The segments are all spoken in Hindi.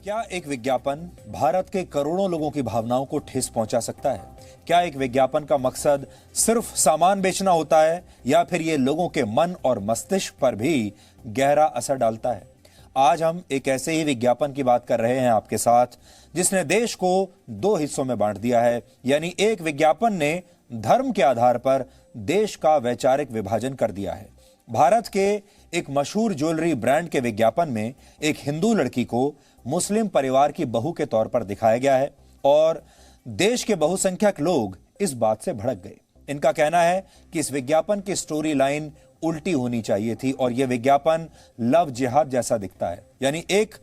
क्या एक विज्ञापन भारत के करोड़ों लोगों की भावनाओं को ठेस पहुंचा सकता है? क्या एक विज्ञापन का मकसद सिर्फ सामान बेचना होता है या फिर यह लोगों के मन और मस्तिष्क पर भी गहरा असर डालता है? आज हम एक ऐसे ही विज्ञापन की बात कर रहे हैं आपके साथ जिसने देश को दो हिस्सों में बांट दिया है। यानी एक विज्ञापन ने धर्म के आधार पर देश का वैचारिक विभाजन कर दिया है। भारत के एक मशहूर ज्वेलरी ब्रांड के विज्ञापन में एक हिंदू लड़की को मुस्लिम परिवार की बहू के तौर पर दिखाया गया है और देश के बहुसंख्यक लोग इस बात से भड़क गए। इनका कहना है कि इस विज्ञापन की स्टोरी लाइन उल्टी होनी चाहिए थी और यह विज्ञापन लव जिहाद जैसा दिखता है। यानी एक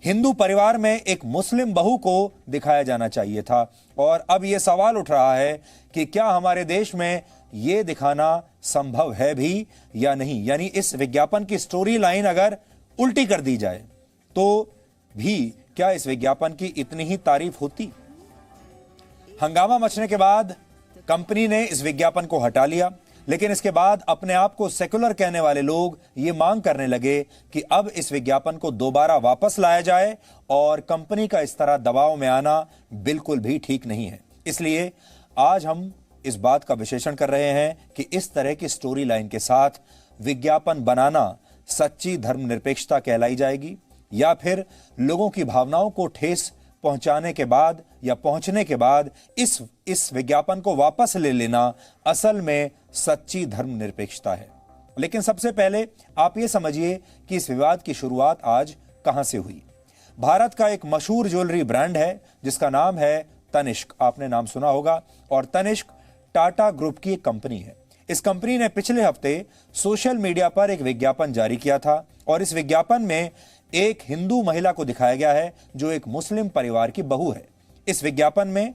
हिंदू परिवार में एक मुस्लिम बहू को दिखाया जाना चाहिए था। और अब यह सवाल उठ रहा है कि क्या हमारे देश में यह दिखाना संभव है भी या नहीं। यानी इस विज्ञापन की स्टोरी लाइन अगर उल्टी कर दी जाए तो भी क्या इस विज्ञापन की इतनी ही तारीफ होती? हंगामा मचने के बाद कंपनी ने इस विज्ञापन को हटा लिया, लेकिन इसके बाद अपने आप को सेकुलर कहने वाले लोग ये मांग करने लगे कि अब इस विज्ञापन को दोबारा वापस लाया जाए और कंपनी का इस तरह दबाव में आना बिल्कुल भी ठीक नहीं है। इसलिए आज हम इस बात का विश्लेषण कर रहे हैं कि इस तरह की स्टोरी लाइन के साथ विज्ञापन बनाना सच्ची धर्मनिरपेक्षता कहलाई जाएगी या फिर लोगों की भावनाओं को ठेस पहुंचाने के बाद या पहुंचने के बाद इस विज्ञापन को वापस ले लेना असल में सच्ची धर्मनिरपेक्षता है। लेकिन सबसे पहले आप ये समझिए कि इस विवाद की शुरुआत आज कहां से हुई। भारत का एक मशहूर ज्वेलरी ब्रांड है जिसका नाम है तनिष्क। आपने नाम सुना होगा और तनिष्क टाटा ग्रुप की एक कंपनी है। इस कंपनी ने पिछले हफ्ते सोशल मीडिया पर एक विज्ञापन जारी किया था और इस विज्ञापन में एक हिंदू महिला को दिखाया गया है जो एक मुस्लिम परिवार की बहू है। इस विज्ञापन में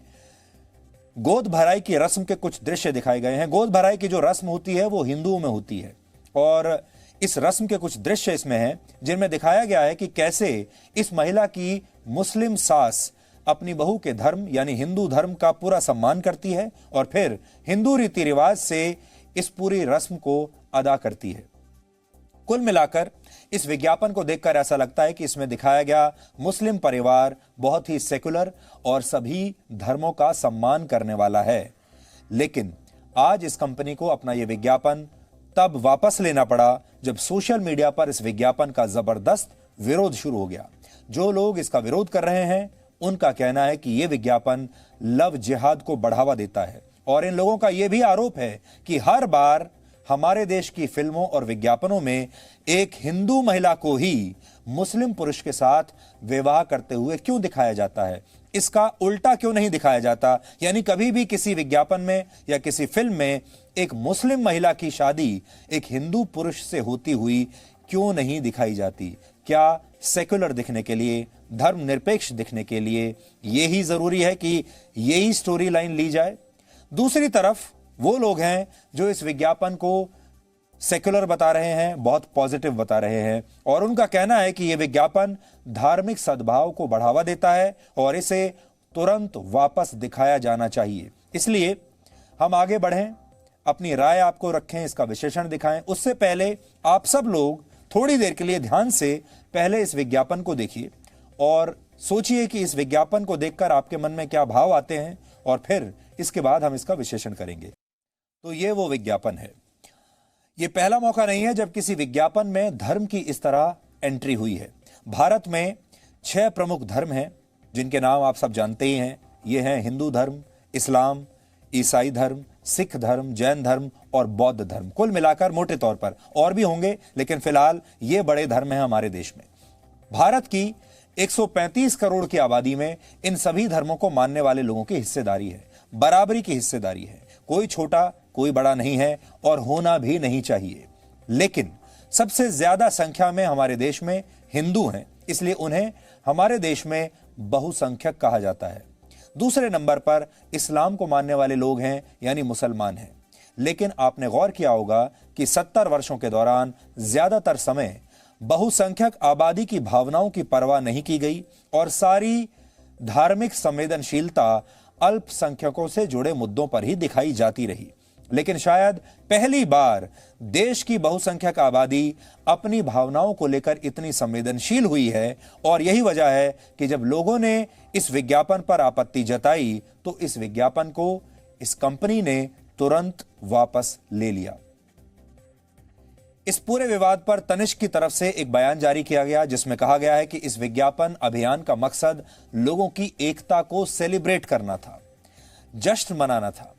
गोद भराई की रस्म के कुछ दृश्य दिखाए गए हैं। गोद भराई की जो रस्म होती है वो हिंदुओं में होती है और इस रस्म के कुछ दृश्य इसमें हैं जिनमें दिखाया गया है कि कैसे इस महिला की मुस्लिम सास अपनी बहू के धर्म यानी हिंदू धर्म का पूरा सम्मान करती है और फिर हिंदू रीति रिवाज से इस पूरी रस्म को अदा करती है। कुल मिलाकर इस विज्ञापन को देखकर ऐसा लगता है कि इसमें दिखाया गया मुस्लिम परिवार बहुत ही सेकुलर और सभी धर्मों का सम्मान करने वाला है। लेकिन आज इस कंपनी को अपना यह विज्ञापन तब वापस लेना पड़ा जब सोशल मीडिया पर इस विज्ञापन का जबरदस्त विरोध शुरू हो गया। जो लोग इसका विरोध कर रहे हैं उनका कहना है कि यह विज्ञापन लव जिहाद को बढ़ावा देता है और इन लोगों का यह भी आरोप है कि हर बार हमारे देश की फिल्मों और विज्ञापनों में एक हिंदू महिला को ही मुस्लिम पुरुष के साथ विवाह करते हुए क्यों दिखाया जाता है, इसका उल्टा क्यों नहीं दिखाया जाता। यानी कभी भी किसी विज्ञापन में या किसी फिल्म में एक मुस्लिम महिला की शादी एक हिंदू पुरुष से होती हुई क्यों नहीं दिखाई जाती? क्या सेकुलर दिखने के लिए, धर्मनिरपेक्ष दिखने के लिए यही जरूरी है कि यही स्टोरी लाइन ली जाए? दूसरी तरफ वो लोग हैं जो इस विज्ञापन को सेकुलर बता रहे हैं, बहुत पॉजिटिव बता रहे हैं और उनका कहना है कि यह विज्ञापन धार्मिक सद्भाव को बढ़ावा देता है और इसे तुरंत वापस दिखाया जाना चाहिए। इसलिए हम आगे बढ़ें, अपनी राय आपको रखें, इसका विश्लेषण दिखाएं। उससे पहले आप सब लोग थोड़ी देर के लिए ध्यान से पहले इस विज्ञापन को देखिए और सोचिए कि इस विज्ञापन को देखकर आपके मन में क्या भाव आते हैं और फिर इसके बाद हम इसका विश्लेषण करेंगे। तो ये वो विज्ञापन है। ये पहला मौका नहीं है जब किसी विज्ञापन में धर्म की इस तरह एंट्री हुई है। भारत में 6 प्रमुख धर्म हैं जिनके नाम आप सब जानते ही हैं। ये हैं हिंदू धर्म, इस्लाम, ईसाई धर्म, सिख धर्म, जैन धर्म और बौद्ध धर्म। कुल मिलाकर मोटे तौर पर और भी होंगे लेकिन फिलहाल ये बड़े धर्म हैं हमारे देश में। भारत की 135 करोड़ की आबादी में इन सभी धर्मों को मानने वाले लोगों की हिस्सेदारी है, बराबरी की हिस्सेदारी है। कोई छोटा कोई बड़ा नहीं है और होना भी नहीं चाहिए। लेकिन सबसे ज्यादा संख्या में हमारे देश में हिंदू हैं, इसलिए उन्हें हमारे देश में बहुसंख्यक कहा जाता है। दूसरे नंबर पर इस्लाम को मानने वाले लोग हैं यानी मुसलमान हैं। लेकिन आपने गौर किया होगा कि 70 वर्षों के दौरान ज्यादातर समय बहुसंख्यक आबादी की भावनाओं की परवाह नहीं की गई और सारी धार्मिक संवेदनशीलता अल्पसंख्यकों से जुड़े मुद्दों पर ही दिखाई जाती रही। लेकिन शायद पहली बार देश की बहुसंख्यक आबादी अपनी भावनाओं को लेकर इतनी संवेदनशील हुई है और यही वजह है कि जब लोगों ने इस विज्ञापन पर आपत्ति जताई तो इस विज्ञापन को इस कंपनी ने तुरंत वापस ले लिया। इस पूरे विवाद पर तनिष्क की तरफ से एक बयान जारी किया गया जिसमें कहा गया है कि इस विज्ञापन अभियान का मकसद लोगों की एकता को सेलिब्रेट करना था, जश्न मनाना था।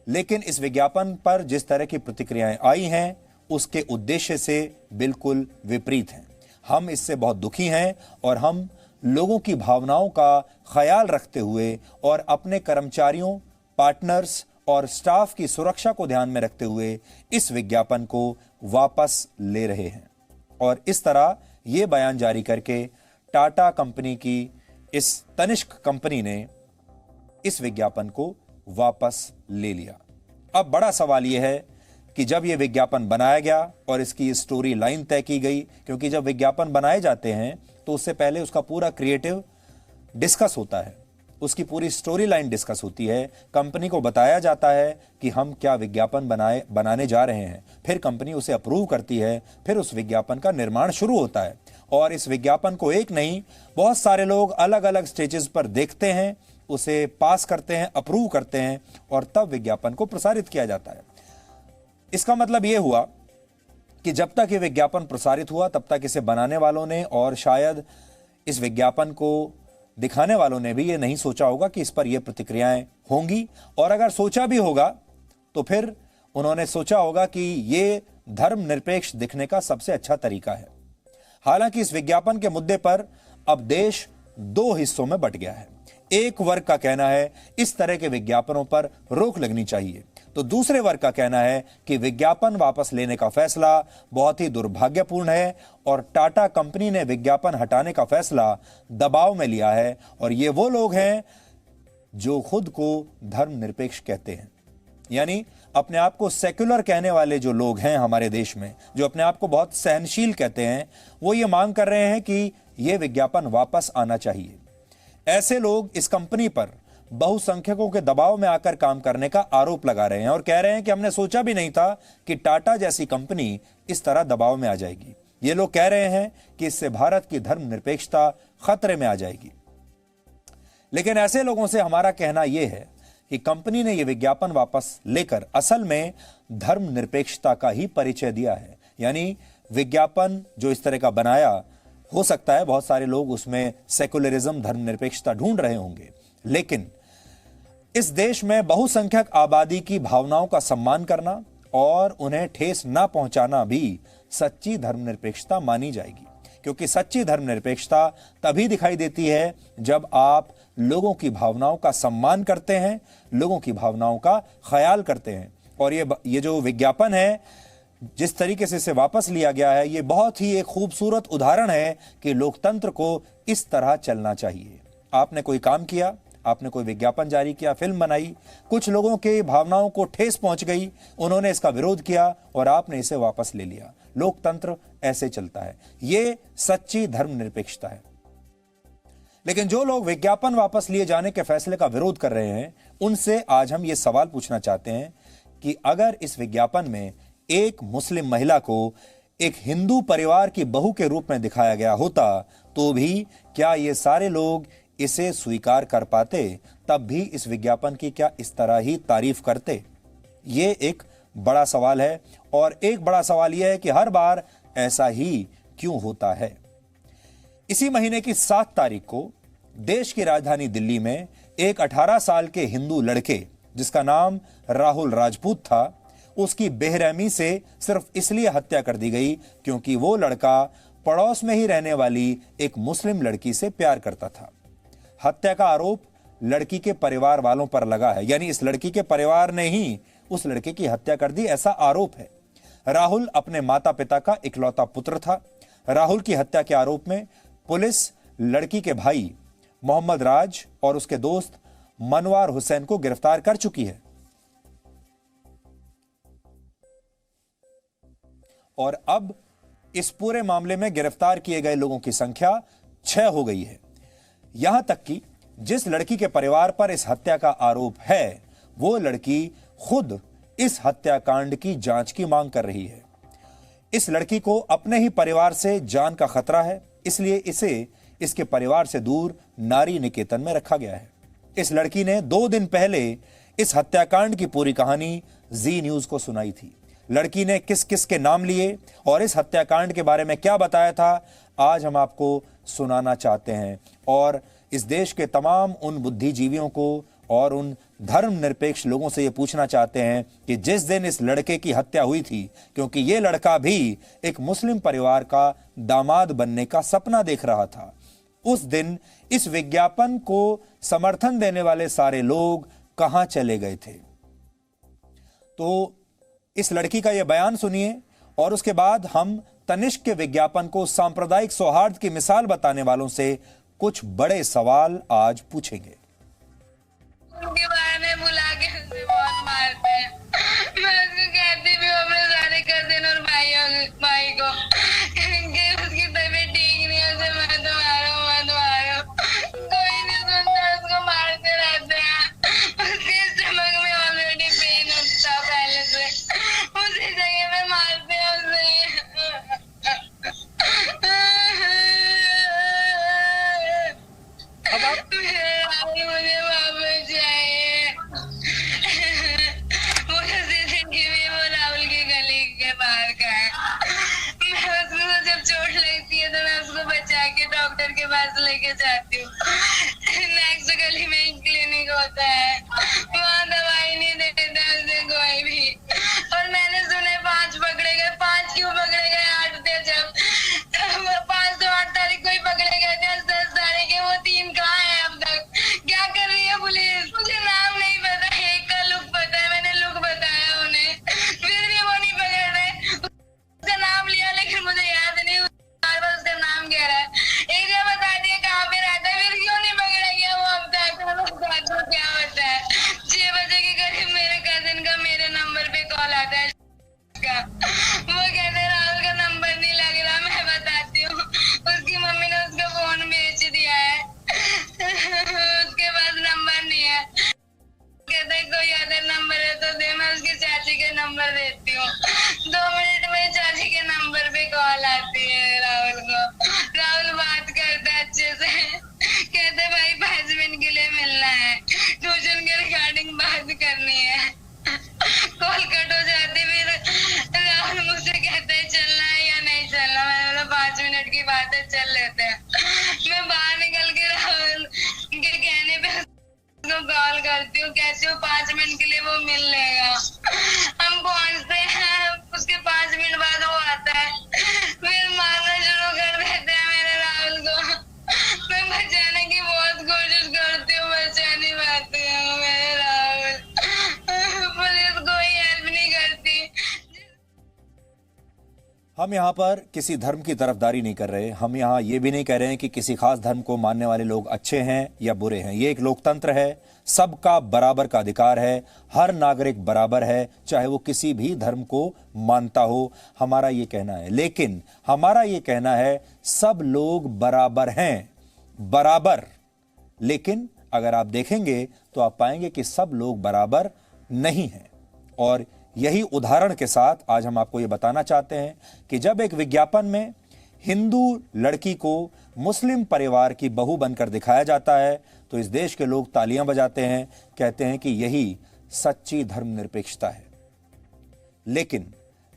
लेकिन इस विज्ञापन पर जिस तरह की प्रतिक्रियाएं आई हैं उसके उद्देश्य से बिल्कुल विपरीत हैं। हम इससे बहुत दुखी हैं और हम लोगों की भावनाओं का ख्याल रखते हुए और अपने कर्मचारियों, पार्टनर्स और स्टाफ की सुरक्षा को ध्यान में रखते हुए इस विज्ञापन को वापस ले रहे हैं। और इस तरह यह बयान जारी करके टाटा कंपनी की इस तनिष्क कंपनी ने इस विज्ञापन को वापस ले लिया। अब बड़ा सवाल यह है कि जब यह विज्ञापन बनाया गया और इसकी स्टोरी लाइन तय की गई, क्योंकि जब विज्ञापन बनाए जाते हैं तो उससे पहले उसका पूरा क्रिएटिव डिस्कस होता है, उसकी पूरी स्टोरी लाइन डिस्कस होती है, कंपनी को बताया जाता है कि हम क्या विज्ञापन बनाने जा रहे हैं, फिर कंपनी उसे अप्रूव करती है, फिर उस विज्ञापन का निर्माण शुरू होता है और इस विज्ञापन को एक नहीं बहुत सारे लोग अलग अलग स्टेजेस पर देखते हैं, उसे पास करते हैं, अप्रूव करते हैं और तब विज्ञापन को प्रसारित किया जाता है। इसका मतलब यह हुआ कि जब तक यह विज्ञापन प्रसारित हुआ तब तक इसे बनाने वालों ने और शायद इस विज्ञापन को दिखाने वालों ने भी यह नहीं सोचा होगा कि इस पर यह प्रतिक्रियाएं होंगी, और अगर सोचा भी होगा तो फिर उन्होंने सोचा होगा कि यह धर्मनिरपेक्ष दिखने का सबसे अच्छा तरीका है। हालांकि इस विज्ञापन के मुद्दे पर अब देश दो हिस्सों में बंट गया है। एक वर्ग का कहना है इस तरह के विज्ञापनों पर रोक लगनी चाहिए, तो दूसरे वर्ग का कहना है कि विज्ञापन वापस लेने का फैसला बहुत ही दुर्भाग्यपूर्ण है और टाटा कंपनी ने विज्ञापन हटाने का फैसला दबाव में लिया है। और ये वो लोग हैं जो खुद को धर्मनिरपेक्ष कहते हैं, यानी अपने आप को सेक्युलर कहने वाले जो लोग हैं हमारे देश में, जो अपने आप को बहुत सहनशील कहते हैं, वो ये मांग कर रहे हैं कि यह विज्ञापन वापस आना चाहिए। ऐसे लोग इस कंपनी पर बहुसंख्यकों के दबाव में आकर काम करने का आरोप लगा रहे हैं और कह रहे हैं कि हमने सोचा भी नहीं था कि टाटा जैसी कंपनी इस तरह दबाव में आ जाएगी। ये लोग कह रहे हैं कि इससे भारत की धर्मनिरपेक्षता खतरे में आ जाएगी। लेकिन ऐसे लोगों से हमारा कहना यह है कि कंपनी ने यह विज्ञापन वापस लेकर असल में धर्मनिरपेक्षता का ही परिचय दिया है। यानी विज्ञापन जो इस तरह का बनाया, हो सकता है बहुत सारे लोग उसमें सेकुलरिज्म, धर्मनिरपेक्षता ढूंढ रहे होंगे, लेकिन इस देश में बहुसंख्यक आबादी की भावनाओं का सम्मान करना और उन्हें ठेस न पहुंचाना भी सच्ची धर्मनिरपेक्षता मानी जाएगी। क्योंकि सच्ची धर्मनिरपेक्षता तभी दिखाई देती है जब आप लोगों की भावनाओं का सम्मान करते हैं, लोगों की भावनाओं का ख्याल करते हैं। और ये जो विज्ञापन है, जिस तरीके से इसे वापस लिया गया है, ये बहुत ही एक खूबसूरत उदाहरण है कि लोकतंत्र को इस तरह चलना चाहिए। आपने कोई काम किया, आपने कोई विज्ञापन जारी किया, फिल्म बनाई, कुछ लोगों के भावनाओं को ठेस पहुंच गई, उन्होंने इसका विरोध किया और आपने इसे वापस ले लिया। लोकतंत्र ऐसे चलता है, ये सच्ची धर्मनिरपेक्षता है। लेकिन जो लोग विज्ञापन वापस लिए जाने के फैसले का विरोध कर रहे हैं, उनसे आज हम ये सवाल पूछना चाहते हैं कि अगर इस विज्ञापन में एक मुस्लिम महिला को एक हिंदू परिवार की बहू के रूप में दिखाया गया होता तो भी क्या ये सारे लोग इसे स्वीकार कर पाते? तब भी इस विज्ञापन की क्या इस तरह ही तारीफ करते? ये एक बड़ा सवाल है। और एक बड़ा सवाल यह है कि हर बार ऐसा ही क्यों होता है। इसी महीने की 7 तारीख को देश की राजधानी दिल्ली में एक 18 साल के हिंदू लड़के जिसका नाम राहुल राजपूत था, उसकी बेरहमी से सिर्फ इसलिए हत्या कर दी गई क्योंकि वो लड़का पड़ोस में ही रहने वाली एक मुस्लिम लड़की से प्यार करता था। हत्या का आरोप लड़की के परिवार वालों पर लगा है, यानी इस लड़की के परिवार ने ही उस लड़के की हत्या कर दी, ऐसा आरोप है। राहुल अपने माता पिता का इकलौता पुत्र था। राहुल की हत्या के आरोप में पुलिस लड़की के भाई मोहम्मद राज और उसके दोस्त मनवार हुसैन को गिरफ्तार कर चुकी है। और अब इस पूरे मामले में गिरफ्तार किए गए लोगों की संख्या 6 हो गई है। यहां तक कि जिस लड़की के परिवार पर इस हत्या का आरोप है, वो लड़की खुद इस हत्याकांड की जांच की मांग कर रही है। इस लड़की को अपने ही परिवार से जान का खतरा है, इसलिए इसे इसके परिवार से दूर नारी निकेतन में रखा गया है। इस लड़की ने 2 दिन पहले इस हत्याकांड की पूरी कहानी जी न्यूज को सुनाई थी। लड़की ने किस किस के नाम लिए और इस हत्याकांड के बारे में क्या बताया था, आज हम आपको सुनाना चाहते हैं और इस देश के तमाम उन बुद्धिजीवियों को और उन धर्मनिरपेक्ष लोगों से ये पूछना चाहते हैं कि जिस दिन इस लड़के की हत्या हुई थी, क्योंकि ये लड़का भी एक मुस्लिम परिवार का दामाद बनने का सपना देख रहा था, उस दिन इस विज्ञापन को समर्थन देने वाले सारे लोग कहां चले गए थे। तो इस लड़की का यह बयान सुनिए और उसके बाद हम तनिष्क के विज्ञापन को सांप्रदायिक सौहार्द की मिसाल बताने वालों से कुछ बड़े सवाल आज पूछेंगे। उनके बारे में बुला के उसे बहुत मारते हैं। मैं उसको कहती भी हूँ अपने सारे कजिन और भाई को कि उसकी तबीयत ठीक नहीं है, उसे मत मारो। कोई नहीं सुनता, उसको मारते रहते हैं। उसके स्टमक में ऑलरेडी पेन होता पहले से, उसी जगह पे मारते हैं उसे। मुझे वापस चाहिए। मुझे सीसीटीवी वो राहुल की गली के बाहर का है। मैं उसको जब चोट लगती है तो मैं उसको बचा के डॉक्टर के पास लेके जाती हूँ। नेक्स्ट गली में एक क्लिनिक होता है, वहाँ दवाई नहीं देता उसे कोई भी। और मैंने सुने 5 पकड़े गए। 5 क्यों पकड़े गए? 8 थे जब 5 तो 8 तारीख को ही पकड़े गए थे। 10 तारीख के वो 3 कहाँ है अब तक? क्या कर रही है पुलिस? मुझे नाम नहीं पता, एक का लुक पता है, मैंने लुक बताया उन्हें, फिर भी वो नहीं पकड़ रहे। उसका नाम लिया लेकिन मुझे याद नहीं बार बार उसका नाम कह रहा है। एरिया बता दिया कहाँ पे रहता है, फिर क्यों नहीं पकड़ा गया वो अब तक? क्या होता है 6 बजे के करीब मेरे कजिन का मेरे नंबर पे कॉल आता है। वो कहते हैं राहुल का नंबर नहीं लग रहा। मैं बताती हूँ, उसकी मम्मी ने उसका फोन बेच दिया है, उसके पास नंबर नहीं है। कहते हैं कोई अदर नंबर है तो दे, मैं उसकी चाची के नंबर देती हूँ। 2 मिनट में चाची के नंबर पे कॉल आती है राहुल को। राहुल बात करता है अच्छे से, कहते भाई 5 मिनट के लिए मिलना है, ट्यूशन के रिगार्डिंग बात करनी है। कॉल कट हो जाती, फिर राहुल मुझसे कहते है चलना है या नहीं चलना। मैंने बोला 5 मिनट की बात है, चल लेते हैं। मैं बाहर निकल के राहुल के कहने पे उसको कॉल करती हूँ, कहती हूँ 5 मिनट के लिए वो मिल लेगा। हम पहुंचते हैं, उसके 5 मिनट बाद वो आता है, फिर मारना शुरू कर देते हैं मेरे राहुल को। मैं बचाने की बहुत कोशिश करती हूँ, बचा नहीं पाती हूँ मेरे राहुल। पुलिस कोई हेल्प नहीं करती। हम यहाँ पर किसी धर्म की तरफदारी नहीं कर रहे। हम यहाँ ये भी नहीं कह रहे हैं कि किसी खास धर्म को मानने वाले लोग अच्छे हैं या बुरे हैं। ये एक लोकतंत्र है, सबका बराबर का अधिकार है, हर नागरिक बराबर है, चाहे वो किसी भी धर्म को मानता हो। हमारा ये कहना है, लेकिन हमारा ये कहना है सब लोग बराबर हैं, बराबर। लेकिन अगर आप देखेंगे तो आप पाएंगे कि सब लोग बराबर नहीं हैं। और यही उदाहरण के साथ आज हम आपको ये बताना चाहते हैं कि जब एक विज्ञापन में हिंदू लड़की को मुस्लिम परिवार की बहू बनकर दिखाया जाता है तो इस देश के लोग तालियां बजाते हैं, कहते हैं कि यही सच्ची धर्मनिरपेक्षता है। लेकिन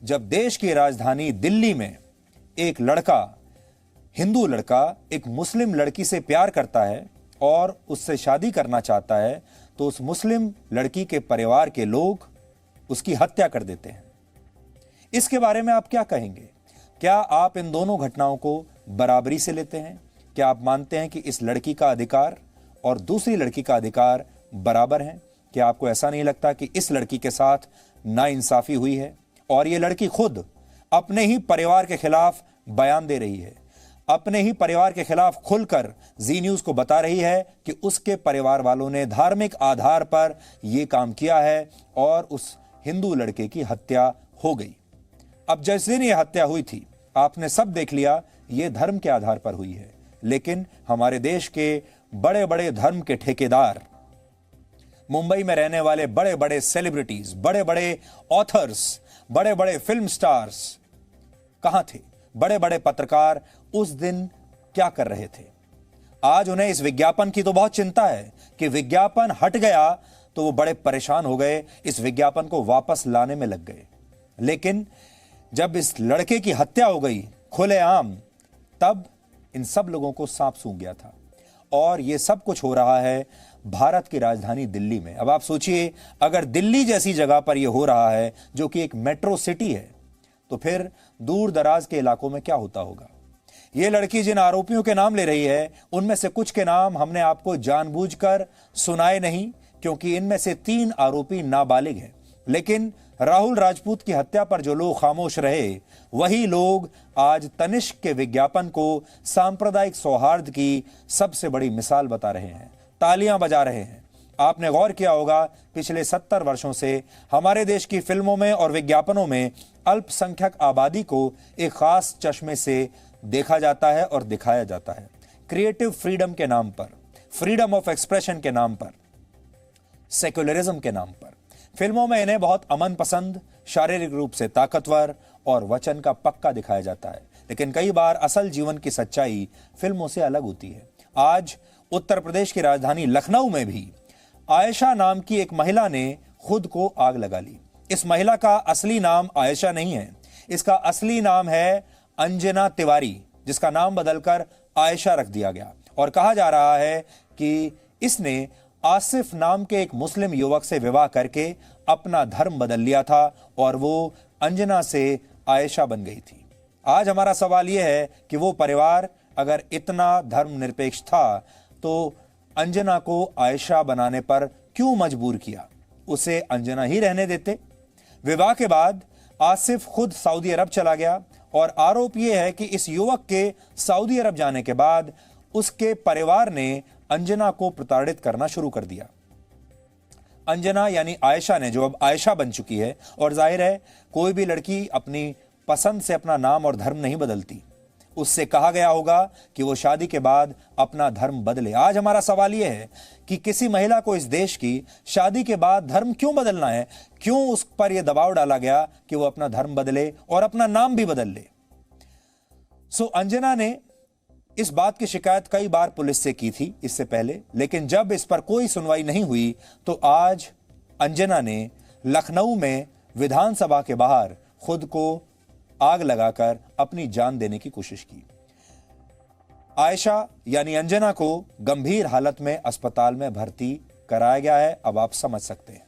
जब देश की राजधानी दिल्ली में एक लड़का, हिंदू लड़का, एक मुस्लिम लड़की से प्यार करता है और उससे शादी करना चाहता है तो उस मुस्लिम लड़की के परिवार के लोग उसकी हत्या कर देते हैं। इसके बारे में आप क्या कहेंगे? क्या आप इन दोनों घटनाओं को बराबरी से लेते हैं? क्या आप मानते हैं कि इस लड़की का अधिकार और दूसरी लड़की का अधिकार बराबर हैं? क्या आपको ऐसा नहीं लगता कि इस लड़की के साथ नाइंसाफी हुई है और ये लड़की खुद अपने ही परिवार के खिलाफ बयान दे रही है, अपने ही परिवार के खिलाफ खुलकर जी न्यूज को बता रही है कि उसके परिवार वालों ने धार्मिक आधार पर यह काम किया है और उस हिंदू लड़के की हत्या हो गई। अब जिस दिन यह हत्या हुई थी आपने सब देख लिया, यह धर्म के आधार पर हुई है। लेकिन हमारे देश के बड़े बड़े धर्म के ठेकेदार मुंबई में रहने वाले बड़े बड़े सेलिब्रिटीज, बड़े बड़े ऑथर्स, बड़े बड़े फिल्म स्टार्स कहां थे? बड़े बड़े पत्रकार उस दिन क्या कर रहे थे? आज उन्हें इस विज्ञापन की तो बहुत चिंता है कि विज्ञापन हट गया तो वो बड़े परेशान हो गए, इस विज्ञापन को वापस लाने में लग गए। लेकिन जब इस लड़के की हत्या हो गई खुलेआम, तब इन सब लोगों को सांप सूंघ गया था। और ये सब कुछ हो रहा है भारत की राजधानी दिल्ली में। अब आप सोचिए, अगर दिल्ली जैसी जगह पर यह हो रहा है जो कि एक मेट्रो सिटी है, तो फिर दूर दराज के इलाकों में क्या होता होगा? ये लड़की जिन आरोपियों के नाम ले रही है, उनमें से कुछ के नाम हमने आपको जानबूझकर सुनाए नहीं, क्योंकि इनमें से 3 आरोपी नाबालिग हैं। लेकिन राहुल राजपूत की हत्या पर जो लोग खामोश रहे, वही लोग आज तनिष्क के विज्ञापन को सांप्रदायिक सौहार्द की सबसे बड़ी मिसाल बता रहे हैं, तालियां बजा रहे हैं। आपने गौर किया होगा, पिछले 70 वर्षों से हमारे देश की फिल्मों में और विज्ञापनों में अल्पसंख्यक आबादी को एक खास चश्मे से देखा जाता है और दिखाया जाता है। क्रिएटिव फ्रीडम के नाम पर, फ्रीडम ऑफ एक्सप्रेशन के नाम पर, सेक्युलरिज्म के नाम पर फिल्मों में इन्हें बहुत अमन पसंद, शारीरिक रूप से ताकतवर और वचन का पक्का दिखाया जाता है। लेकिन कई बार असल जीवन की सच्चाई फिल्मों से अलग होती है। आज उत्तर प्रदेश की राजधानी लखनऊ में भी आयशा नाम की एक महिला ने खुद को आग लगा ली। इस महिला का असली नाम आयशा नहीं है, इसका असली नाम है अंजना तिवारी, जिसका नाम बदलकर आयशा रख दिया गया। और कहा जा रहा है कि इसने आसिफ नाम के एक मुस्लिम युवक से विवाह करके अपना धर्म बदल लिया था और वो अंजना से आयशा बन गई थी। आज हमारा सवाल यह है कि वो परिवार अगर इतना धर्मनिरपेक्ष था तो अंजना को आयशा बनाने पर क्यों मजबूर किया? उसे अंजना ही रहने देते। विवाह के बाद आसिफ खुद सऊदी अरब चला गया और आरोप यह है कि इस युवक के सऊदी अरब जाने के बाद उसके परिवार ने अंजना को प्रताड़ित करना शुरू कर दिया। अंजना यानी आयशा ने, जो अब आयशा बन चुकी है, और जाहिर है कोई भी लड़की अपनी पसंद से अपना नाम और धर्म नहीं बदलती, उससे कहा गया होगा कि वो शादी के बाद अपना धर्म बदले। आज हमारा सवाल यह है कि किसी महिला को इस देश की शादी के बाद धर्म क्यों बदलना है? क्यों उस पर यह दबाव डाला गया कि वो अपना धर्म बदले और अपना नाम भी बदल ले? अंजना ने इस बात की शिकायत कई बार पुलिस से की थी इससे पहले, लेकिन जब इस पर कोई सुनवाई नहीं हुई तो आज अंजना ने लखनऊ में विधानसभा के बाहर खुद को आग लगाकर अपनी जान देने की कोशिश की। आयशा यानी अंजना को गंभीर हालत में अस्पताल में भर्ती कराया गया है। अब आप समझ सकते हैं।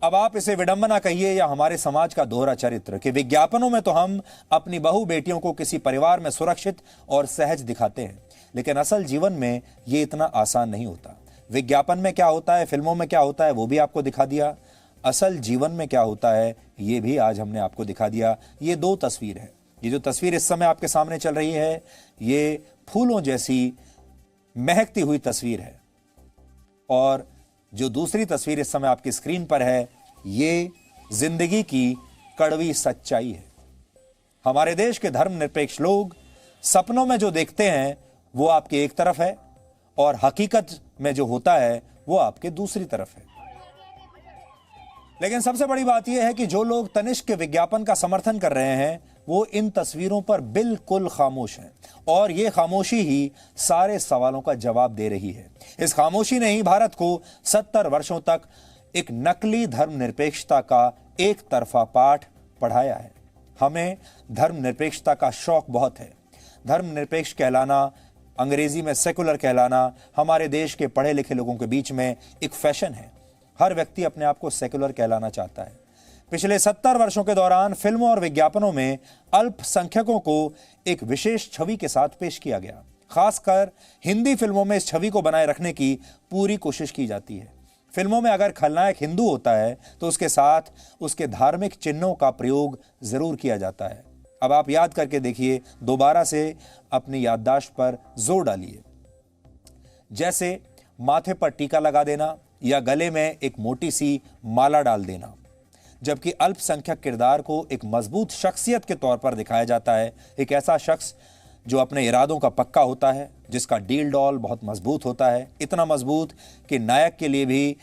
अब आप इसे विडंबना कहिए या हमारे समाज का दोहरा चरित्र कि विज्ञापनों में तो हम अपनी बहू बेटियों को किसी परिवार में सुरक्षित और सहज दिखाते हैं, लेकिन असल जीवन में यह इतना आसान नहीं होता। विज्ञापन में क्या होता है, फिल्मों में क्या होता है, वो भी आपको दिखा दिया। असल जीवन में क्या होता है, ये भी आज हमने आपको दिखा दिया। ये 2 तस्वीर है। ये जो तस्वीर इस समय आपके सामने चल रही है, ये फूलों जैसी महकती हुई तस्वीर है, और जो दूसरी तस्वीर इस समय आपकी स्क्रीन पर है, ये जिंदगी की कड़वी सच्चाई है। हमारे देश के धर्मनिरपेक्ष लोग सपनों में जो देखते हैं वो आपके एक तरफ है, और हकीकत में जो होता है वो आपके दूसरी तरफ है। लेकिन सबसे बड़ी बात यह है कि जो लोग तनिष्क के विज्ञापन का समर्थन कर रहे हैं वो इन तस्वीरों पर बिल्कुल खामोश हैं, और ये खामोशी ही सारे सवालों का जवाब दे रही है। इस खामोशी ने ही भारत को 70 वर्षों तक एक नकली धर्मनिरपेक्षता का एक तरफा पाठ पढ़ाया है। हमें धर्मनिरपेक्षता का शौक बहुत है। धर्मनिरपेक्ष कहलाना, अंग्रेजी में सेकुलर कहलाना, हमारे देश के पढ़े लिखे लोगों के बीच में एक फैशन है। हर व्यक्ति अपने आप को सेकुलर कहलाना चाहता है। पिछले 70 वर्षों के दौरान फिल्मों और विज्ञापनों में अल्पसंख्यकों को एक विशेष छवि के साथ पेश किया गया। खासकर हिंदी फिल्मों में इस छवि को बनाए रखने की पूरी कोशिश की जाती है। फिल्मों में अगर खलनायक हिंदू होता है तो उसके साथ उसके धार्मिक चिन्हों का प्रयोग जरूर किया जाता है। अब आप याद करके देखिए, दोबारा से अपनी याददाश्त पर जोर डालिए। जैसे माथे पर टीका लगा देना या गले में एक मोटी सी माला डाल देना। जबकि अल्पसंख्यक किरदार को एक मजबूत शख्सियत के तौर पर दिखाया जाता है, एक ऐसा शख्स जो अपने इरादों का पक्का होता है, जिसका डील डॉल बहुत मजबूत होता है, इतना मजबूत कि नायक के लिए भी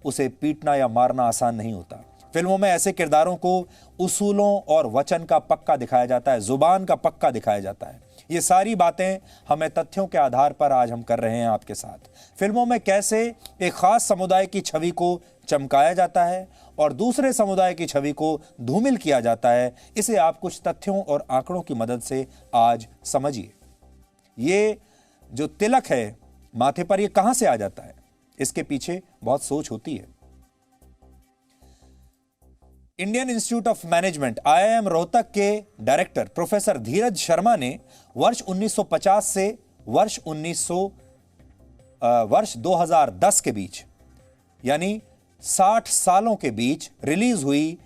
उसे पीटना या मारना आसान नहीं होता। फिल्मों में ऐसे किरदारों को उसूलों और वचन का पक्का दिखाया जाता है, जुबान का पक्का दिखाया जाता है। ये सारी बातें हमें तथ्यों के आधार पर आज हम कर रहे हैं आपके साथ। फिल्मों में कैसे एक खास समुदाय की छवि को चमकाया जाता है और दूसरे समुदाय की छवि को धूमिल किया जाता है, इसे आप कुछ तथ्यों और आंकड़ों की मदद से आज समझिए। ये जो तिलक है माथे पर, ये कहां से आ जाता है? इसके पीछे बहुत सोच होती है। Indian institute of management IIM Rohtak के डायरेक्टर प्रोफेसर धीरज शर्मा ने वर्ष 1950 से वर्ष 2010 के बीच, यानी 60 सालों के बीच रिलीज हुई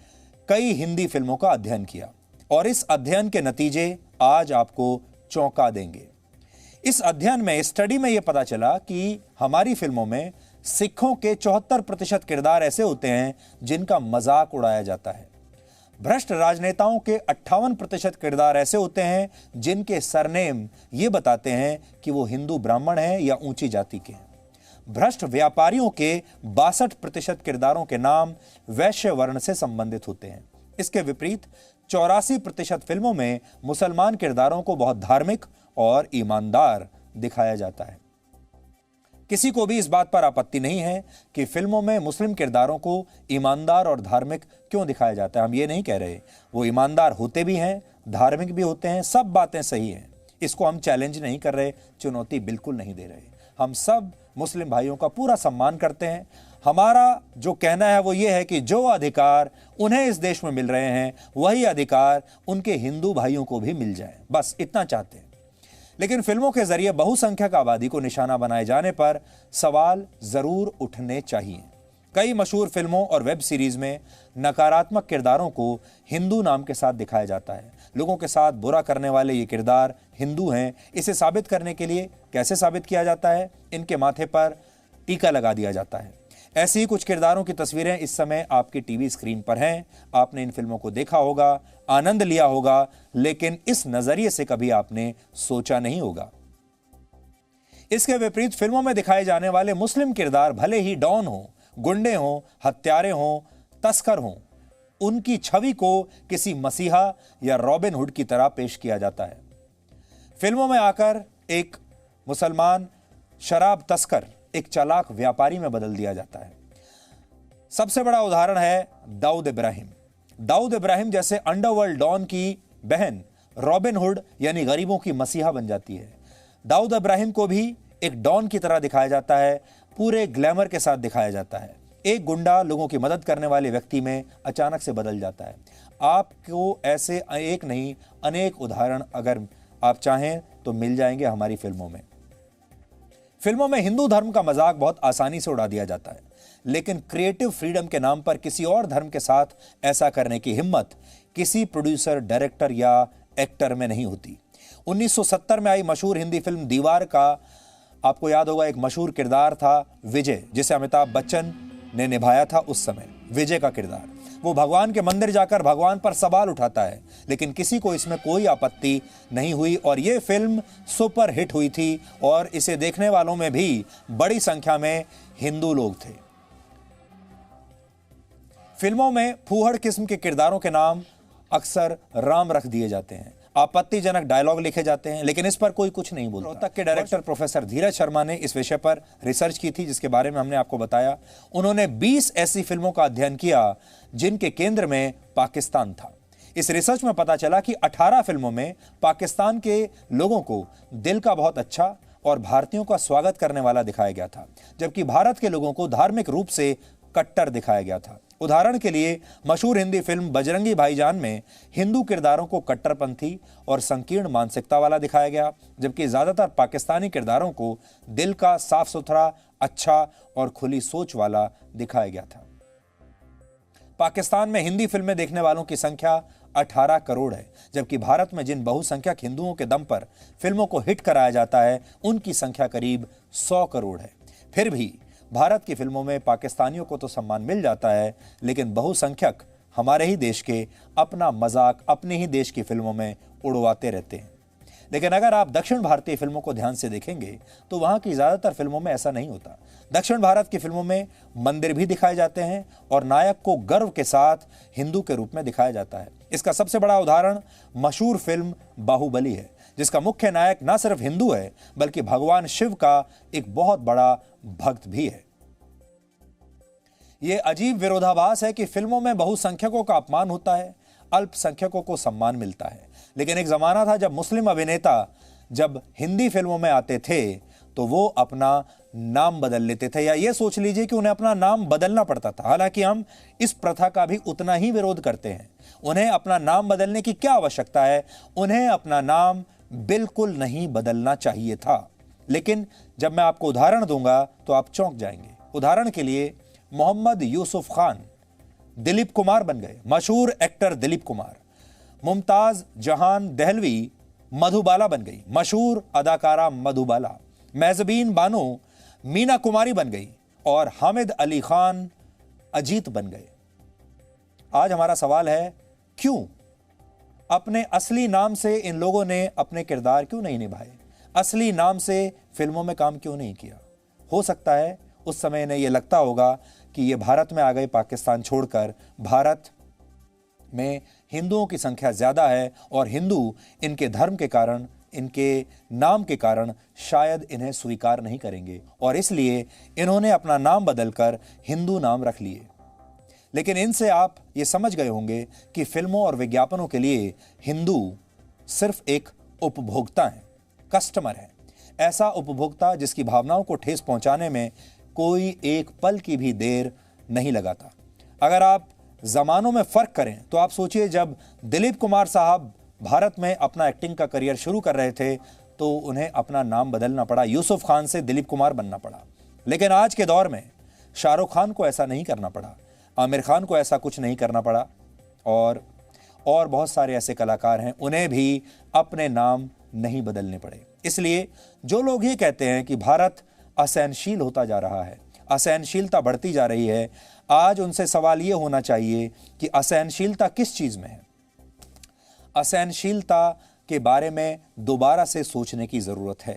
कई हिंदी फिल्मों का अध्ययन किया और इस अध्ययन के नतीजे आज आपको चौंका देंगे। इस अध्ययन में, स्टडी में यह पता चला कि हमारी फिल्मों में सिखों के 74% किरदार ऐसे होते हैं जिनका मजाक उड़ाया जाता है। भ्रष्ट राजनेताओं के 58% किरदार ऐसे होते हैं जिनके सरनेम ये बताते हैं कि वो हिंदू ब्राह्मण हैं या ऊंची जाति के हैं। भ्रष्ट व्यापारियों के 62% किरदारों के नाम वैश्य वर्ण से संबंधित होते हैं। इसके विपरीत 84% फिल्मों में मुसलमान किरदारों को बहुत धार्मिक और ईमानदार दिखाया जाता है। किसी को भी इस बात पर आपत्ति नहीं है कि फिल्मों में मुस्लिम किरदारों को ईमानदार और धार्मिक क्यों दिखाया जाता है। हम ये नहीं कह रहे, वो ईमानदार होते भी हैं, धार्मिक भी होते हैं, सब बातें सही हैं। इसको हम चैलेंज नहीं कर रहे, चुनौती बिल्कुल नहीं दे रहे। हम सब मुस्लिम भाइयों का पूरा सम्मान करते हैं। हमारा जो कहना है वो ये है कि जो अधिकार उन्हें इस देश में मिल रहे हैं, वही अधिकार उनके हिंदू भाइयों को भी मिल जाए, बस इतना चाहते हैं। लेकिन फिल्मों के जरिए बहुसंख्यक आबादी को निशाना बनाए जाने पर सवाल जरूर उठने चाहिए। कई मशहूर फिल्मों और वेब सीरीज में नकारात्मक किरदारों को हिंदू नाम के साथ दिखाया जाता है। लोगों के साथ बुरा करने वाले ये किरदार हिंदू हैं। इसे साबित करने के लिए कैसे साबित किया जाता है? इनके माथे पर टीका लगा दिया जाता है। ऐसे ही कुछ किरदारों की तस्वीरें इस समय आपकी टीवी स्क्रीन पर हैं। आपने इन फिल्मों को देखा होगा, आनंद लिया होगा, लेकिन इस नजरिए से कभी आपने सोचा नहीं होगा। इसके विपरीत फिल्मों में दिखाए जाने वाले मुस्लिम किरदार भले ही डॉन हो, गुंडे हो, हत्यारे हो, तस्कर हो, उनकी छवि को किसी मसीहा या रॉबिन हुड की तरह पेश किया जाता है। फिल्मों में आकर एक मुसलमान शराब तस्कर एक चालाक व्यापारी में बदल दिया जाता है। सबसे बड़ा उदाहरण है दाऊद इब्राहिम। दाऊद इब्राहिम जैसे अंडरवर्ल्ड डॉन की बहन रॉबिन हुड यानी गरीबों की मसीहा बन जाती है। दाऊद इब्राहिम को भी एक डॉन की तरह दिखाया जाता है, पूरे ग्लैमर के साथ दिखाया जाता है। एक गुंडा लोगों की मदद करने वाले व्यक्ति में अचानक से बदल जाता है। आपको ऐसे एक नहीं अनेक उदाहरण अगर आप चाहें तो मिल जाएंगे हमारी फिल्मों में। फिल्मों में हिंदू धर्म का मजाक बहुत आसानी से उड़ा दिया जाता है, लेकिन क्रिएटिव फ्रीडम के नाम पर किसी और धर्म के साथ ऐसा करने की हिम्मत किसी प्रोड्यूसर, डायरेक्टर या एक्टर में नहीं होती। 1970 में आई मशहूर हिंदी फिल्म दीवार का आपको याद होगा एक मशहूर किरदार था विजय, जिसे अमिताभ बच्चन ने निभाया था। उस समय विजय का किरदार, वो भगवान के मंदिर जाकर भगवान पर सवाल उठाता है, लेकिन किसी को इसमें कोई आपत्ति नहीं हुई और ये फिल्म सुपर हिट हुई थी और इसे देखने वालों में भी बड़ी संख्या में हिंदू लोग थे। फिल्मों में फूहड़ किस्म के किरदारों के नाम अक्सर राम रख दिए जाते हैं, आपत्तिजनक डायलॉग लिखे जाते हैं, लेकिन इस पर कोई कुछ नहीं बोलता। रोहतक के डायरेक्टर प्रोफेसर धीरज शर्मा ने इस विषय पर रिसर्च की थी, जिसके बारे में हमने आपको बताया। उन्होंने 20 ऐसी फिल्मों का अध्ययन किया जिनके केंद्र में पाकिस्तान था। इस रिसर्च में पता चला कि 18 फिल्मों में पाकिस्तान के लोगों को दिल का बहुत अच्छा और भारतीयों का स्वागत करने वाला दिखाया गया था, जबकि भारत के लोगों को धार्मिक रूप से कट्टर दिखाया गया था। उदाहरण के लिए मशहूर हिंदी फिल्म बजरंगी भाईजान में हिंदू किरदारों को कट्टरपंथी और संकीर्ण मानसिकता वाला दिखाया गया, जबकि ज्यादातर पाकिस्तानी किरदारों को दिल का साफ सुथरा, अच्छा और खुली सोच वाला दिखाया गया था। पाकिस्तान में हिंदी फिल्में देखने वालों की संख्या 18 करोड़ है, जबकि भारत में जिन बहुसंख्यक हिंदुओं के दम पर फिल्मों को हिट कराया जाता है उनकी संख्या करीब 100 करोड़ है। फिर भी भारत की फिल्मों में पाकिस्तानियों को तो सम्मान मिल जाता है, लेकिन बहुसंख्यक हमारे ही देश के अपना मजाक अपने ही देश की फिल्मों में उड़वाते रहते हैं। लेकिन अगर आप दक्षिण भारतीय फिल्मों को ध्यान से देखेंगे तो वहां की ज्यादातर फिल्मों में ऐसा नहीं होता। दक्षिण भारत की फिल्मों में मंदिर भी दिखाए जाते हैं और नायक को गर्व के साथ हिंदू के रूप में दिखाया जाता है। इसका सबसे बड़ा उदाहरण मशहूर फिल्म बाहुबली है, जिसका मुख्य नायक न सिर्फ हिंदू है बल्कि भगवान शिव का एक बहुत बड़ा भक्त भी है। यह अजीब विरोधाभास है कि फिल्मों में बहुसंख्यकों का अपमान होता है, अल्पसंख्यकों को सम्मान मिलता है। लेकिन एक जमाना था जब मुस्लिम अभिनेता जब हिंदी फिल्मों में आते थे तो वो अपना नाम बदल लेते थे, या ये सोच लीजिए कि उन्हें अपना नाम बदलना पड़ता था। हालांकि हम इस प्रथा का भी उतना ही विरोध करते हैं। उन्हें अपना नाम बदलने की क्या आवश्यकता है? उन्हें अपना नाम बिल्कुल नहीं बदलना चाहिए था। लेकिन जब मैं आपको उदाहरण दूंगा तो आप चौंक जाएंगे। उदाहरण के लिए मोहम्मद यूसुफ खान दिलीप कुमार बन गए। मशहूर एक्टर दिलीप कुमार। मुमताज जहान दहलवी मधुबाला बन गई। मशहूर अदाकारा मधुबाला। मेजबीन बानो मीना कुमारी बन गई और हामिद अली खान अजीत बन गए। आज हमारा सवाल है, क्यों? अपने असली नाम से इन लोगों ने अपने किरदार क्यों नहीं निभाए? असली नाम से फिल्मों में काम क्यों नहीं किया? हो सकता है उस समय इन्हें यह लगता होगा कि ये भारत में आ गए पाकिस्तान छोड़कर, भारत में हिंदुओं की संख्या ज्यादा है और हिंदू इनके धर्म के कारण, इनके नाम के कारण शायद इन्हें स्वीकार नहीं करेंगे और इसलिए इन्होंने अपना नाम बदलकर हिंदू नाम रख लिए। लेकिन इनसे आप ये समझ गए होंगे कि फिल्मों और विज्ञापनों के लिए हिंदू सिर्फ एक उपभोक्ता है, कस्टमर है। ऐसा उपभोक्ता जिसकी भावनाओं को ठेस पहुंचाने में कोई एक पल की भी देर नहीं लगाता। अगर आप जमानों में फर्क करें तो आप सोचिए, जब दिलीप कुमार साहब भारत में अपना एक्टिंग का करियर शुरू कर रहे थे तो उन्हें अपना नाम बदलना पड़ा, यूसुफ खान से दिलीप कुमार बनना पड़ा। लेकिन आज के दौर में शाहरुख खान को ऐसा नहीं करना पड़ा, आमिर खान को ऐसा कुछ नहीं करना पड़ा और बहुत सारे ऐसे कलाकार हैं, उन्हें भी अपने नाम नहीं बदलने पड़े। इसलिए जो लोग ये कहते हैं कि भारत असहनशील होता जा रहा है, असहनशीलता बढ़ती जा रही है, आज उनसे सवाल ये होना चाहिए कि असहनशीलता किस चीज में है? असहनशीलता के बारे में दोबारा से सोचने की जरूरत है।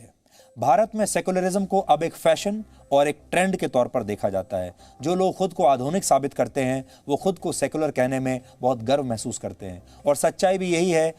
भारत में सेकुलरिज्म को अब एक फैशन और एक ट्रेंड के तौर पर देखा जाता है। जो लोग खुद को आधुनिक साबित करते हैं वो खुद को सेकुलर कहने में बहुत गर्व महसूस करते हैं और सच्चाई भी यही है।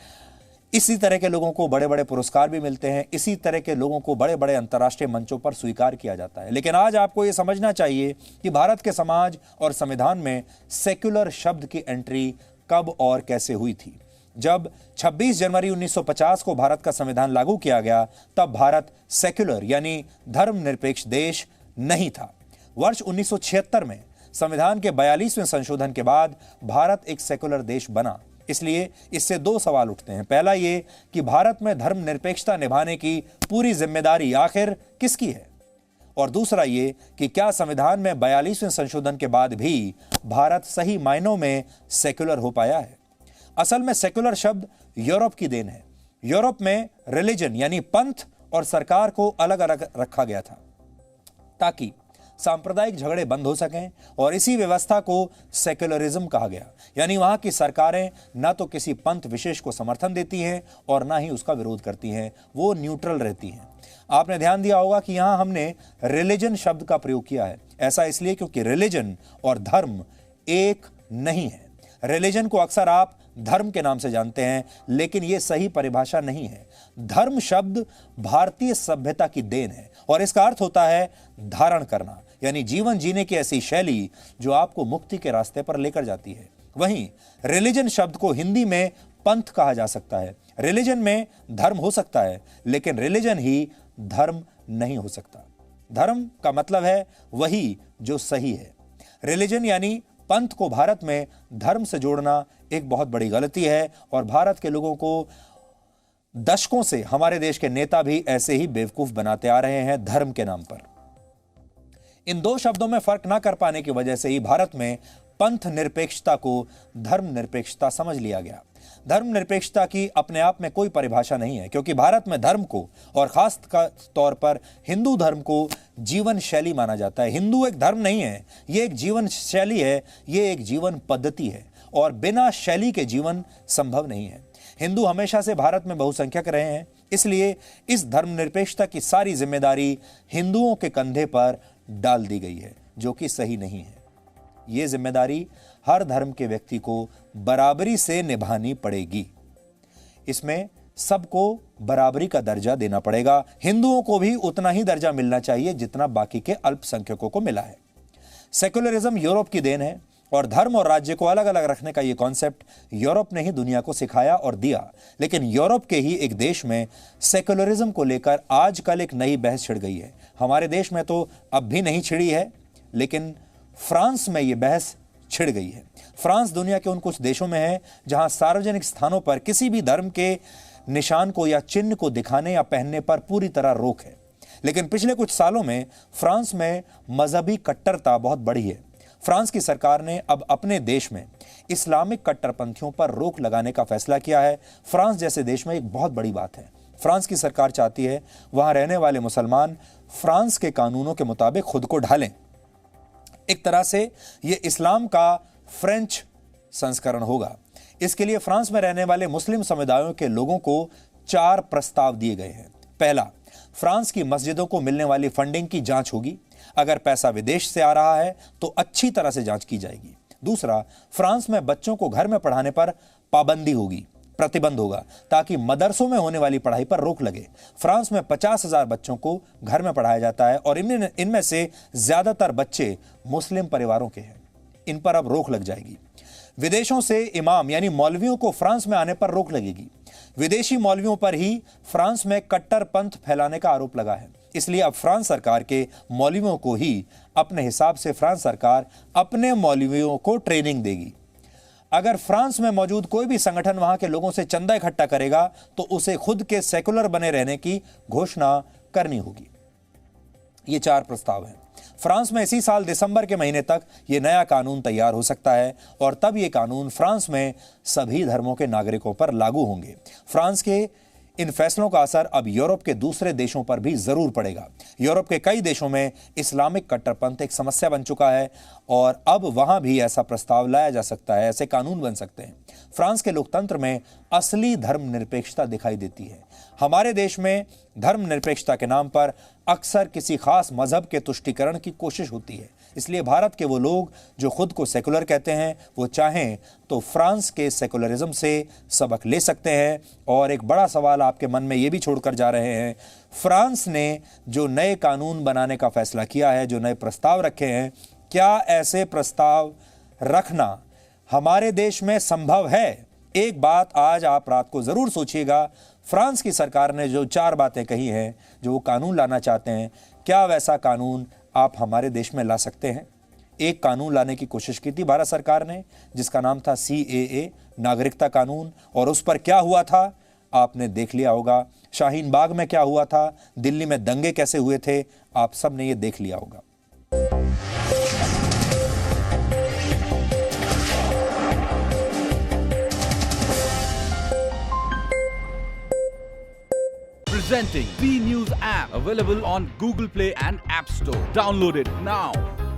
इसी तरह के लोगों को बड़े बड़े पुरस्कार भी मिलते हैं, इसी तरह के लोगों को बड़े बड़े अंतर्राष्ट्रीय मंचों पर स्वीकार किया जाता है। लेकिन आज आपको यह समझना चाहिए कि भारत के समाज और संविधान में सेक्युलर शब्द की एंट्री कब और कैसे हुई थी। जब 26 जनवरी 1950 को भारत का संविधान लागू किया गया तब भारत सेक्युलर यानी धर्मनिरपेक्ष देश नहीं था। वर्ष 1976 में संविधान के 42वें संशोधन के बाद भारत एक सेक्युलर देश बना। इसलिए इससे दो सवाल उठते हैं। पहला ये कि भारत में धर्मनिरपेक्षता निभाने की पूरी जिम्मेदारी आखिर किसकी है, और दूसरा ये कि क्या संविधान में 42वें संशोधन के बाद भी भारत सही मायनों में सेक्युलर हो पाया है। असल में सेक्युलर शब्द यूरोप की देन है। यूरोप में रिलीजन यानी पंथ और सरकार को अलग अलग रखा गया था ताकि सांप्रदायिक झगड़े बंद हो सकें और इसी व्यवस्था को सेक्युलरिज्म कहा गया। यानी वहां की सरकारें ना तो किसी पंथ विशेष को समर्थन देती हैं और ना ही उसका विरोध करती हैं, वो न्यूट्रल रहती हैं। आपने ध्यान दिया होगा कि यहां हमने रिलीजन शब्द का प्रयोग किया है। ऐसा इसलिए क्योंकि रिलीजन और धर्म एक नहीं है। रिलीजन को अक्सर आप धर्म के नाम से जानते हैं, लेकिन यह सही परिभाषा नहीं है। धर्म शब्द भारतीय सभ्यता की देन है और इसका अर्थ होता है धारण करना, यानी जीवन जीने की ऐसी शैली जो आपको मुक्ति के रास्ते पर लेकर जाती है। वहीं रिलीजन शब्द को हिंदी में पंथ कहा जा सकता है। रिलीजन में धर्म हो सकता है लेकिन रिलीजन ही धर्म नहीं हो सकता। धर्म का मतलब है वही जो सही है। रिलीजन यानी पंथ को भारत में धर्म से जोड़ना एक बहुत बड़ी गलती है और भारत के लोगों को दशकों से हमारे देश के नेता भी ऐसे ही बेवकूफ बनाते आ रहे हैं धर्म के नाम पर। इन दो शब्दों में फर्क ना कर पाने की वजह से ही भारत में पंथ निरपेक्षता को धर्म निरपेक्षता समझ लिया गया। धर्म निरपेक्षता की अपने आप में कोई परिभाषा नहीं है, क्योंकि भारत में धर्म को और खास तौर पर हिंदू धर्म को जीवन शैली माना जाता है। हिंदू एक धर्म नहीं है, यह एक जीवन शैली है, यह एक जीवन पद्धति है और बिना शैली के जीवन संभव नहीं है। हिंदू हमेशा से भारत में बहुसंख्यक रहे हैं इसलिए इस धर्मनिरपेक्षता की सारी जिम्मेदारी हिंदुओं के कंधे पर डाल दी गई है, जो कि सही नहीं है। यह जिम्मेदारी हर धर्म के व्यक्ति को बराबरी से निभानी पड़ेगी। इसमें सबको बराबरी का दर्जा देना पड़ेगा। हिंदुओं को भी उतना ही दर्जा मिलना चाहिए जितना बाकी के अल्पसंख्यकों को मिला है। सेक्युलरिज्म यूरोप की देन है और धर्म और राज्य को अलग अलग रखने का यह कॉन्सेप्ट यूरोप ने ही दुनिया को सिखाया और दिया। लेकिन यूरोप के ही एक देश में सेक्युलरिज्म को लेकर आजकल एक नई बहस छिड़ गई है। हमारे देश में तो अब भी नहीं छिड़ी है, लेकिन फ्रांस में यह बहस छिड़ गई है। फ्रांस दुनिया के उन कुछ देशों में है जहां सार्वजनिक स्थानों पर किसी भी धर्म के निशान को या चिन्ह को दिखाने या पहनने पर पूरी तरह रोक है। लेकिन पिछले कुछ सालों में फ्रांस में मजहबी कट्टरता बहुत बढ़ी है। फ्रांस की सरकार ने अब अपने देश में इस्लामिक कट्टरपंथियों पर रोक लगाने का फैसला किया है। फ्रांस जैसे देश में एक बहुत बड़ी बात है। फ्रांस की सरकार चाहती है वहां रहने वाले मुसलमान फ्रांस के कानूनों के मुताबिक खुद को ढालें। एक तरह से यह इस्लाम का फ्रेंच संस्करण होगा। इसके लिए फ्रांस में रहने वाले मुस्लिम समुदायों के लोगों को 4 प्रस्ताव दिए गए हैं। पहला, फ्रांस की मस्जिदों को मिलने वाली फंडिंग की जांच होगी। अगर पैसा विदेश से आ रहा है तो अच्छी तरह से जांच की जाएगी। दूसरा, फ्रांस में बच्चों को घर में पढ़ाने पर पाबंदी होगी, प्रतिबंध होगा, ताकि मदरसों में होने वाली पढ़ाई पर रोक लगे। फ्रांस में 50,000 बच्चों को घर में पढ़ाया जाता है और इनमें से ज्यादातर बच्चे मुस्लिम परिवारों के हैं। इन पर अब रोक लग जाएगी। विदेशों से इमाम यानी मौलवियों को फ्रांस में आने पर रोक लगेगी। विदेशी मौलवियों पर ही फ्रांस में कट्टरपंथ फैलाने का आरोप लगा है। इसलिए अब फ्रांस सरकार के मौलवियों को ही अपने हिसाब से फ्रांस सरकार अपने मौलवियों को ट्रेनिंग देगी। अगर फ्रांस में मौजूद कोई भी संगठन वहां के लोगों से चंदा इकट्ठा करेगा तो उसे खुद के सेकुलर बने रहने की घोषणा करनी होगी। ये 4 प्रस्ताव हैं। फ्रांस में इसी साल दिसंबर के महीने तक यह नया कानून तैयार हो सकता है और तब यह कानून फ्रांस में सभी धर्मों के नागरिकों पर लागू होंगे। फ्रांस के इन फैसलों का असर अब यूरोप के दूसरे देशों पर भी जरूर पड़ेगा। यूरोप के कई देशों में इस्लामिक कट्टरपंथ एक समस्या बन चुका है और अब वहां भी ऐसा प्रस्ताव लाया जा सकता है, ऐसे कानून बन सकते हैं। फ्रांस के लोकतंत्र में असली धर्मनिरपेक्षता दिखाई देती है। हमारे देश में धर्मनिरपेक्षता के नाम पर अक्सर किसी खास मजहब के तुष्टीकरण की कोशिश होती है। इसलिए भारत के वो लोग जो खुद को सेकुलर कहते हैं, वो चाहें तो फ्रांस के सेकुलरिज्म से सबक ले सकते हैं। और एक बड़ा सवाल आपके मन में ये भी छोड़कर जा रहे हैं, फ्रांस ने जो नए कानून बनाने का फैसला किया है, जो नए प्रस्ताव रखे हैं, क्या ऐसे प्रस्ताव रखना हमारे देश में संभव है? एक बात आज आप रात को जरूर सोचिएगा, फ्रांस की सरकार ने जो 4 बातें कही हैं, जो वो कानून लाना चाहते हैं, क्या वैसा कानून आप हमारे देश में ला सकते हैं? एक कानून लाने की कोशिश की थी भारत सरकार ने, जिसका नाम था CAA, नागरिकता कानून, और उस पर क्या हुआ था आपने देख लिया होगा। शाहीन बाग में क्या हुआ था, दिल्ली में दंगे कैसे हुए थे, आप सब ने ये देख लिया होगा। Presenting B News app, available on Google Play and App Store. Download it now.